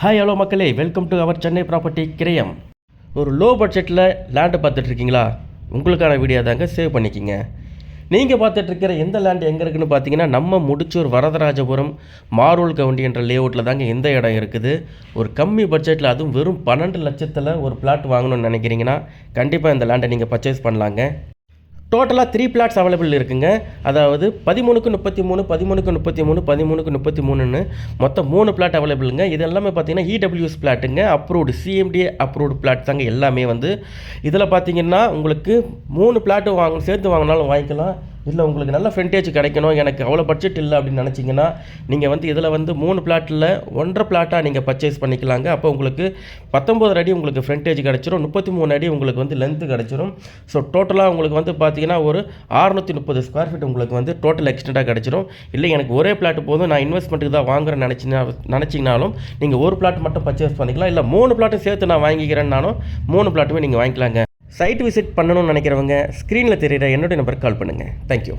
Hi hello மக்களே, welcome to our Chennai property கிரயம். ஒரு லோ பட்ஜெட்டில் லேண்டு பார்த்துட்ருக்கீங்களா? உங்களுக்கான வீடியோ தாங்க, சேவ் பண்ணிக்கிங்க. நீங்கள் பார்த்துட்ருக்கிற எந்த லேண்டு எங்கே இருக்குதுன்னு பார்த்தீங்கன்னா, நம்ம முடிச்சூர் வரதராஜபுரம் மாரூல் கவுண்டி என்ற லேஅவுட்டில் தாங்க எந்த இடம் இருக்குது. ஒரு கம்மி பட்ஜெட்டில், அதுவும் வெறும் 12 லட்சத்தில் ஒரு பிளாட் வாங்கணும்னு நினைக்கிறீங்கன்னா கண்டிப்பாக இந்த லேண்டை நீங்கள் பர்ச்சேஸ் பண்ணலாங்க. டோட்டலாக 3 பிளாட்ஸ் அவைலபிள் இருக்குங்க. அதாவது 13க்கு 33, 13க்கு 33, 13க்கு 33ன்னு மொத்தம் 3 பிளாட் அவைலபிளுங்க. இது எல்லாமே பார்த்தீங்கன்னா இடபிள்யூஎஸ் பிளாட்டுங்க. அப்ரூவ்டு சிஎம்டிஏ அப்ரூவ்டு பிளாட் தாங்க எல்லாமே இதில் பார்த்தீங்கன்னா உங்களுக்கு 3 பிளாட்டு சேர்த்து வாங்கினாலும் வாங்கிக்கலாம். இல்லை உங்களுக்கு நல்ல ஃப்ரண்டேஜ் கிடைக்கணும், எனக்கு அவ்வளோ பட்ஜெட் இல்லை அப்படின்னு நினச்சிங்கன்னா நீங்கள் இதில் 3 பிளாட்டில் 1.5 பிளாட்டாக நீங்கள் பர்ச்சேஸ் பண்ணிக்கலாங்க. அப்போ உங்களுக்கு 19 அடி உங்களுக்கு ஃப்ரண்டேஜ் கிடச்சிரும், 33 அடி உங்களுக்கு லென்த்து கிடச்சிரும். ஸோ டோட்டலாக உங்களுக்கு பார்த்தீங்கன்னா ஒரு 630 ஸ்கொயர் ஃபீட் உங்களுக்கு டோட்டல் எக்ஸ்டெண்டாக கிடச்சிரும். இல்லை எனக்கு ஒரே பிளாட் போதும், நான் இன்வெஸ்ட்மெண்ட்டுக்கு தான் வாங்குறேன்னு நினச்சிங்கனாலும் நீங்கள் ஒரு பிளாட் மட்டும் பர்ச்சேஸ் பண்ணிக்கலாம். இல்லை 3 பிளாட்டும் சேர்த்து நான் வாங்கிக்கிறேன்னாலும் 3 பிளாட்டுமே நீங்கள் வாங்கிக்கலாங்க. சைட் விசிட் பண்ணணும்னு நினைக்கிறவங்க ஸ்க்ரீனில் தெரியுற என்னுடைய நம்பருக்கு கால் பண்ணுங்கள். தேங்க்யூ.